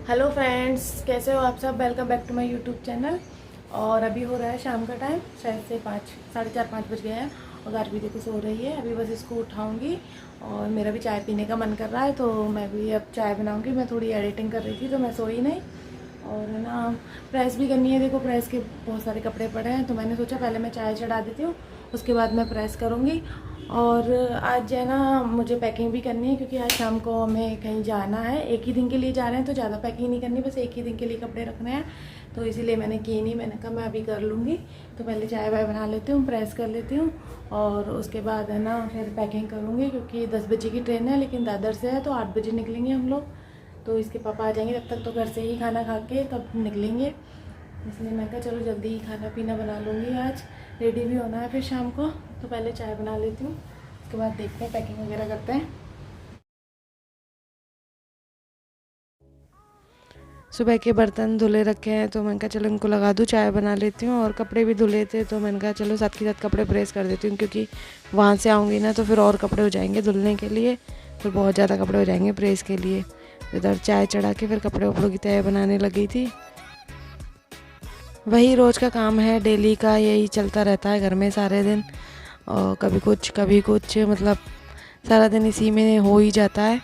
Hello friends, कैसे हो आप सब। Welcome back to my YouTube channel. और अभी हो रहा है शाम का टाइम, शायद से 4:30-5 बज गए हैं। और गार्वी देखो सो रही है। अभी बस इसको उठाऊंगी और मेरा भी चाय पीने का मन कर रहा है, तो मैं भी अब चाय बनाऊंगी। मैं थोड़ी एडिटिंग कर रही थी तो मैं सोई नहीं। और है ना, प्रेस भी करनी है। देखो प्रेस के बहुत सारे कपड़े पड़े हैं, तो मैंने सोचा पहले मैं चाय चढ़ा देती हूँ, उसके बाद मैं प्रेस करूँगी। और आज है ना, मुझे पैकिंग भी करनी है क्योंकि आज शाम को हमें कहीं जाना है। एक ही दिन के लिए जा रहे हैं तो ज़्यादा पैकिंग नहीं करनी, बस एक ही दिन के लिए कपड़े रखने हैं। तो इसीलिए मैंने की नहीं, मैंने कहा मैं अभी कर लूँगी। तो पहले चाय वाय बना लेती हूँ, प्रेस कर लेती हूँ और उसके बाद है ना फिर पैकिंग करूँगी, क्योंकि 10 बजे की ट्रेन है, लेकिन दादर से है तो 8 बजे निकलेंगे हम लोग। तो इसके पापा आ जाएंगे, तब तक तो घर से ही खाना खा के तब निकलेंगे। इसलिए मैं कहा चलो जल्दी ही खाना पीना बना लूँगी। आज रेडी भी होना है फिर शाम को, तो पहले चाय बना लेती हूँ, उसके बाद देखते हैं पैकिंग वगैरह करते हैं। सुबह के बर्तन धुले रखे हैं तो मैंने कहा चलो इनको लगा दूँ, चाय बना लेती हूँ। और कपड़े भी धुले थे तो मैंने कहा चलो साथ के साथ कपड़े प्रेस कर देती हूँ, क्योंकि वहाँ से आऊँगी ना तो फिर और कपड़े हो जाएंगे धुलने के लिए, फिर बहुत ज़्यादा कपड़े हो जाएंगे प्रेस के लिए। इधर चाय चढ़ा के फिर कपड़े वपड़ों की तय बनाने लगी थी। वही रोज़ का काम है, डेली का यही चलता रहता है घर में सारे दिन। और कभी कुछ मतलब सारा दिन इसी में हो ही जाता है।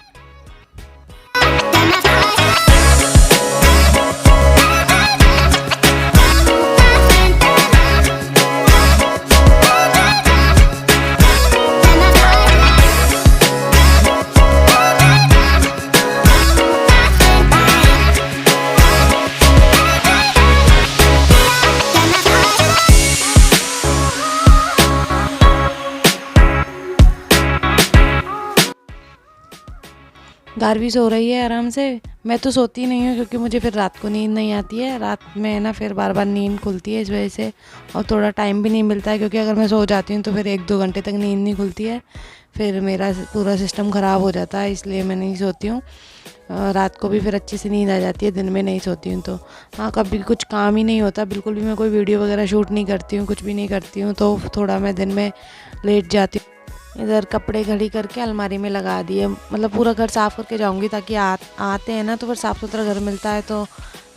गार्वी सो रही है आराम से। मैं तो सोती नहीं हूँ क्योंकि मुझे फिर रात को नींद नहीं आती है। रात में ना फिर बार बार नींद खुलती है इस वजह से, और थोड़ा टाइम भी नहीं मिलता है, क्योंकि अगर मैं सो जाती हूँ तो फिर 1-2 घंटे तक नींद नहीं खुलती है, फिर मेरा पूरा सिस्टम ख़राब हो जाता है। इसलिए मैं नहीं सोती हूँ। रात को भी फिर अच्छी से नींद आ जाती है, दिन में नहीं सोती हूँ तो। हाँ, कभी कुछ काम ही नहीं होता बिल्कुल भी, मैं कोई वीडियो वगैरह शूट नहीं करती हूँ, कुछ भी नहीं करती हूँ, तो थोड़ा मैं दिन में लेट जाती हूँ। इधर कपड़े घड़ी करके अलमारी में लगा दिए, मतलब पूरा घर साफ़ करके जाऊंगी, ताकि आते हैं ना तो फिर साफ़ सुथरा घर मिलता है तो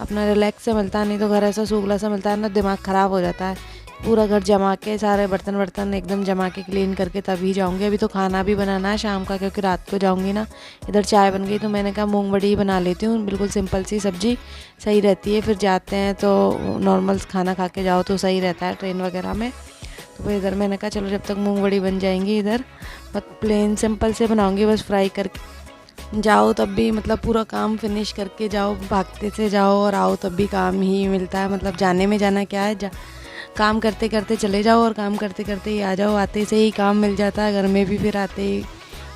अपना रिलैक्स से मिलता है। नहीं तो घर ऐसा सूखला सा मिलता है ना, दिमाग ख़राब हो जाता है। पूरा घर जमा के, सारे बर्तन वर्तन एकदम जमा के क्लीन करके तभी जाऊंगी। अभी तो खाना भी बनाना है शाम का, क्योंकि रात को जाऊंगी ना। इधर चाय बन गई तो मैंने कहा मूंग बड़ी ही बना लेती हूँ, बिल्कुल सिंपल सी सब्जी सही रहती है। फिर जाते हैं तो नॉर्मल खाना खा के जाओ तो सही रहता है ट्रेन वगैरह में। तो फिर इधर मैंने कहा चलो जब तक मूंग बड़ी बन जाएंगी, इधर बस प्लेन सिंपल से बनाऊंगी, बस फ्राई करके जाओ तब भी मतलब पूरा काम फिनिश करके जाओ, भागते से जाओ और आओ तब भी काम ही मिलता है। मतलब जाने में जाना क्या है, काम करते करते चले जाओ और काम करते करते ही आ जाओ। आते से ही काम मिल जाता है घर में भी, फिर आते ही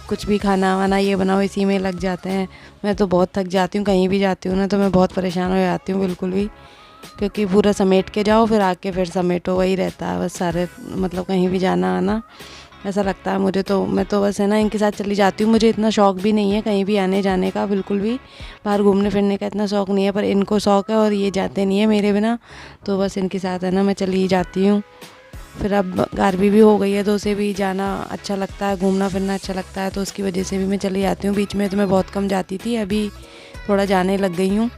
कुछ भी खाना वाना ये बनाओ इसी में लग जाते हैं। मैं तो बहुत थक जाती हूँ, कहीं भी जाती हूँ ना तो मैं बहुत परेशान हो जाती हूँ बिल्कुल भी, क्योंकि पूरा समेट के जाओ फिर आके फिर समेटो, वही रहता है बस सारे, मतलब कहीं भी जाना आना ऐसा लगता है मुझे। तो मैं तो बस है ना इनके साथ चली जाती हूँ। मुझे इतना शौक भी नहीं है कहीं भी आने जाने का, बिल्कुल भी बाहर घूमने फिरने का इतना शौक नहीं है, पर इनको शौक है और ये जाते नहीं है मेरे बिना, तो बस इनके साथ है ना मैं चली जाती हूँ। फिर अब गार्वी भी हो गई है तो उसे भी जाना अच्छा लगता है, घूमना फिरना अच्छा लगता है, तो उसकी वजह से भी मैं चली जाती हूँ। बीच में तो मैं बहुत कम जाती थी, अभी थोड़ा जाने लग गई हूँ।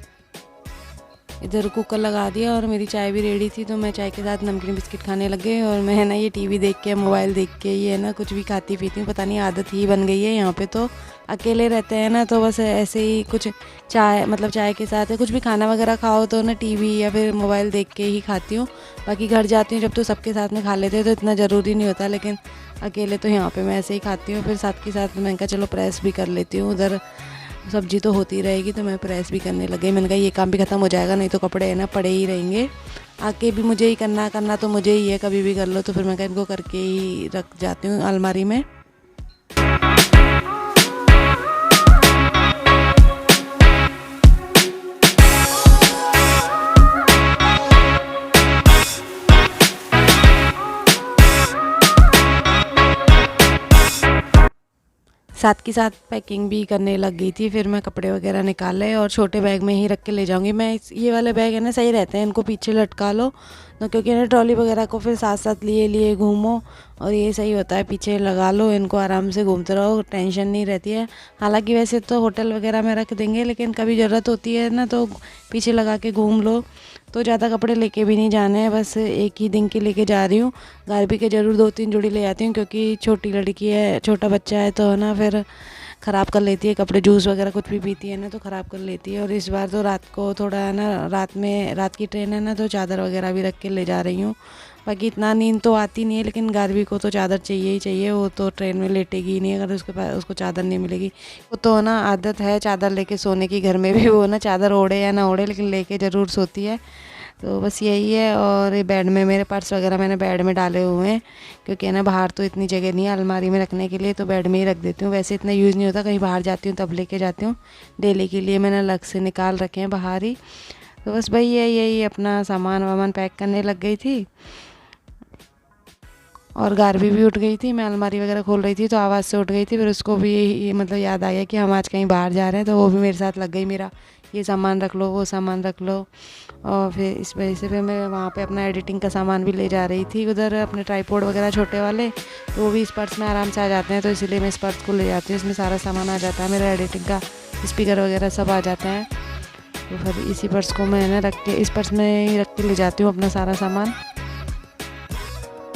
इधर कुकर लगा दिया और मेरी चाय भी रेडी थी, तो मैं चाय के साथ नमकीन बिस्किट खाने लग गई। और मैं है ना ये टीवी देख के, मोबाइल देख के ये है ना कुछ भी खाती पीती हूँ, पता नहीं आदत ही बन गई है। यहाँ पे तो अकेले रहते हैं ना, तो बस ऐसे ही कुछ चाय, मतलब चाय के साथ कुछ भी खाना वगैरह खाओ तो ना टीवी या फिर मोबाइल देख के ही खाती हूँ। बाकी घर जाती हूँ जब तो सबके साथ में खा लेते हैं तो इतना ज़रूरी नहीं होता, लेकिन अकेले तो यहाँ पर मैं ऐसे ही खाती हूँ। फिर साथ के साथ मैंने कहा चलो प्रेस भी कर लेती हूँ, उधर सब्जी तो होती रहेगी तो मैं प्रेस भी करने लगी। मैंने कहा ये काम भी ख़त्म हो जाएगा, नहीं तो कपड़े है ना पड़े ही रहेंगे, आके भी मुझे ही करना तो मुझे ही है, कभी भी कर लो। तो फिर मैं कहा इनको करके ही रख जाती हूँ अलमारी में। साथ के साथ पैकिंग भी करने लग गई थी। फिर मैं कपड़े वगैरह निकाले और छोटे बैग में ही रख के ले जाऊंगी मैं। ये वाले बैग है ना सही रहते हैं, इनको पीछे लटका लो तो, क्योंकि ना ट्रॉली वगैरह को फिर साथ साथ लिए लिए घूमो, और ये सही होता है, पीछे लगा लो इनको, आराम से घूमते रहो, टेंशन नहीं रहती है। हालांकि वैसे तो होटल वगैरह में रख देंगे, लेकिन कभी ज़रूरत होती है ना तो पीछे लगा के घूम लो। तो ज़्यादा कपड़े लेके भी नहीं जाने हैं, बस एक ही दिन के लेके जा रही हूँ। गारबी के ज़रूर 2-3 जोड़ी ले आती हूँ, क्योंकि छोटी लड़की है, छोटा बच्चा है, तो ना फिर ख़राब कर लेती है कपड़े, जूस वगैरह कुछ भी पीती है ना तो ख़राब कर लेती है। और इस बार तो रात को थोड़ा है ना, रात की ट्रेन है ना, तो चादर वगैरह भी रख के ले जा रही हूँ। बाकी इतना नींद तो आती नहीं है, लेकिन गारबी को तो चादर चाहिए ही चाहिए, वो तो ट्रेन में लेटेगी ही नहीं अगर उसके पास उसको चादर नहीं मिलेगी। वो तो ना आदत है चादर लेके सोने की, घर में भी वो ना चादर ओढ़े या ना ओढ़े लेकिन लेके ज़रूर सोती है। तो बस यही है। और ये बेड में मेरे पर्स वगैरह मैंने बेड में डाले हुए हैं, क्योंकि है ना बाहर तो इतनी जगह नहीं है अलमारी में रखने के लिए, तो बेड में ही रख देती हूँ। वैसे इतना यूज़ नहीं होता, कहीं बाहर जाती हूँ तब लेके जाती हूँ। डेली के लिए मैंने अलग से निकाल रखे हैं बाहर ही। तो बस भाई यही अपना सामान वामान पैक करने लग गई थी। और गारबी भी उठ गई थी, मैं अलमारी वगैरह खोल रही थी तो आवाज़ से उठ गई थी। फिर उसको भी मतलब याद आ गया कि हम आज कहीं बाहर जा रहे हैं, तो वो भी मेरे साथ लग गई, मेरा ये सामान रख लो, वो सामान रख लो। और फिर इस वजह से फिर मैं वहाँ पे अपना एडिटिंग का सामान भी ले जा रही थी उधर, अपने ट्राईपोड वगैरह छोटे वाले, तो वो भी इस पर्स में आराम से आ जाते हैं, तो इसीलिए मैं इस पर्स को ले जाती हूँ। इसमें सारा सामान आ जाता है मेरा एडिटिंग का, स्पीकर वगैरह सब आ जाते हैं। तो फिर इसी पर्स को मैं ना रख के, इस पर्स में ही रख के ले जाती हूँ अपना सारा सामान।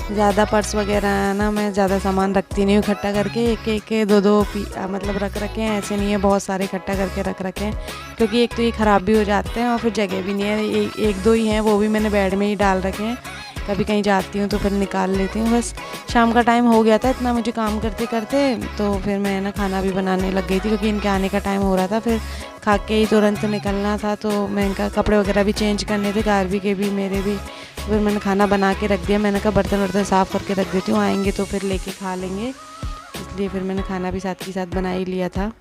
ज़्यादा पर्स वगैरह ना मैं ज़्यादा सामान रखती नहीं हूँ, इकट्ठा करके एक दो मतलब रख रखे हैं, ऐसे नहीं है बहुत सारे इकट्ठा करके रख रखे हैं, क्योंकि एक तो ये ख़राब भी हो जाते हैं और फिर जगह भी नहीं है। एक दो ही हैं, वो भी मैंने बेड में ही डाल रखे हैं, कभी कहीं जाती हूँ तो फिर निकाल लेती हूँ। बस शाम का टाइम हो गया था इतना मुझे काम करते करते, तो फिर मैं ना खाना भी बनाने लग गई थी, क्योंकि इनके आने का टाइम हो रहा था। फिर खा के ही तुरंत निकलना था, तो मैं इनका कपड़े वगैरह भी चेंज करने थे, गारबी के भी मेरे भी। तो फिर मैंने खाना बना के रख दिया, मैंने कहा बर्तन वर्तन साफ़ करके रख देती हूँ, आएंगे तो फिर लेके खा लेंगे, इसलिए फिर मैंने खाना भी साथ के साथ बना ही लिया था।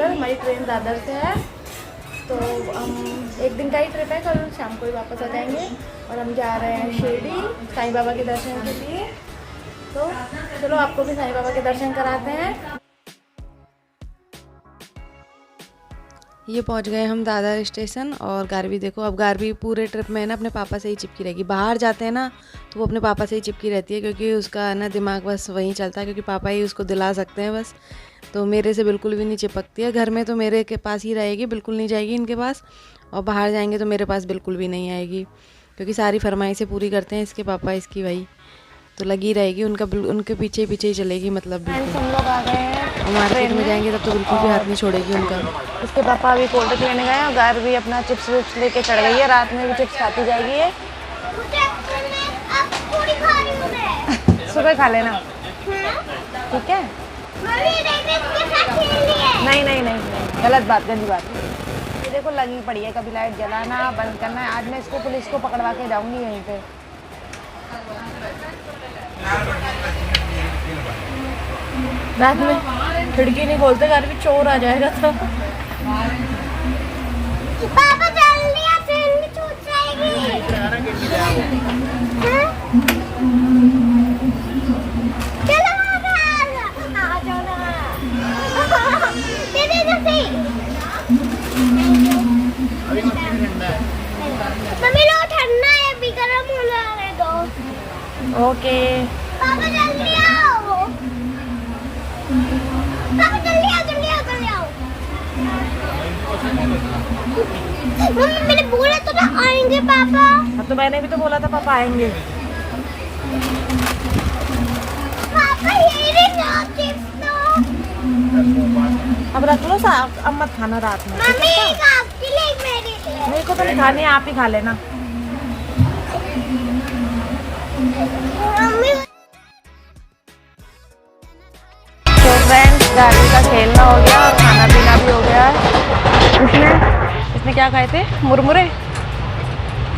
हमारी ट्रेन दादर से है, तो हम एक दिन का ही ट्रिप है, कल शाम को ही वापस आ जाएंगे। और हम जा रहे हैं शिरडी साईं बाबा के दर्शन के लिए। तो चलो आपको भी साईं बाबा के दर्शन कराते हैं। ये पहुंच गए हम दादर स्टेशन। और गारबी देखो, अब गारबी पूरे ट्रिप में ना अपने पापा से ही चिपकी रहेगी। बाहर जाते हैं ना तो वो अपने पापा से ही चिपकी रहती है, क्योंकि उसका ना दिमाग बस वहीं चलता है, क्योंकि पापा ही उसको दिला सकते हैं बस। तो मेरे से बिल्कुल भी नहीं चिपकती है। घर में तो मेरे के पास ही रहेगी, बिल्कुल नहीं जाएगी इनके पास, और बाहर जाएंगे तो मेरे पास बिल्कुल भी नहीं आएगी, क्योंकि सारी फरमाइशें पूरी करते हैं इसके पापा, इसकी भाई, तो लगी रहेगी उनके पीछे ही चलेगी। मतलब हम लोग आ गए हैं, मार्केट में जाएंगे तब तो बिल्कुल भी हाथ नहीं छोड़ेगी उनका। उसके पापा अभी कोल्ड ड्रिंक लेने गए और गार भी अपना चिप्स विप्स लेके चढ़ गई है। रात में भी चिप्स खाती जाएगी ये। सुबह खा लेना, ठीक है? नहीं, गलत बात, गंदी बात। ये देखो लगी पड़ी है, कभी लाइट जलाना बंद करना है। आज मैं इसको पुलिस को पकड़वा के जाऊंगी यहीं पे। रात में खिड़की नहीं खोलते, घर भी चोर आ जाएगा तो। पापा जल्दी आ, ट्रेन भी छूट जाएगी। चलो आ जाओ ना। दीदी जल्दी। मम्मी लो ठंडा है, अभी गर्म हो रहा है दो। मम्मी मैंने बोला तो ना आएंगे पापा। हाँ तो मैंने भी तो बोला था पापा आएंगे। पापा ये रिंग आप चिप्स अब रख लो, अब मत खाना रात में। मम्मी एक आपके लिए एक मेरे लिए। मेरे को तो नहीं खानी, आप ही खा लेना। मम्मी तो फ्रेंड्स गाड़ी का खेलना हो गया और खाना पीना भी हो गया है। इसने क्या खाए थे? मुरमुरे,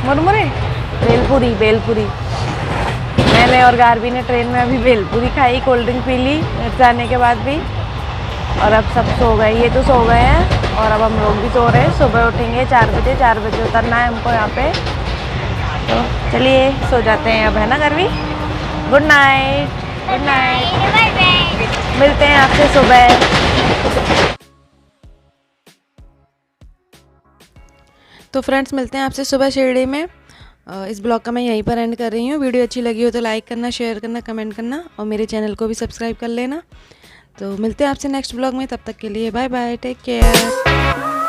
मुरमुरे, भेलपूरी, भेलपूरी। मैंने और गार्वी ने ट्रेन में अभी भेलपूरी खाई, कोल्ड ड्रिंक पी ली जाने के बाद भी, और अब सब सो गए। ये तो सो गए हैं और अब हम लोग भी सो रहे हैं। सुबह उठेंगे 4 बजे, 4 बजे उतरना है हमको यहाँ पे। तो चलिए सो जाते हैं अब, है ना Garvi? Good night, good night, bye bye. मिलते हैं आपसे सुबह। तो फ्रेंड्स मिलते हैं आपसे सुबह शिरडी में। इस ब्लॉग का मैं यहीं पर एंड कर रही हूँ। वीडियो अच्छी लगी हो तो लाइक करना, शेयर करना, कमेंट करना और मेरे चैनल को भी सब्सक्राइब कर लेना। तो मिलते हैं आपसे नेक्स्ट ब्लॉग में, तब तक के लिए बाय बाय, टेक केयर।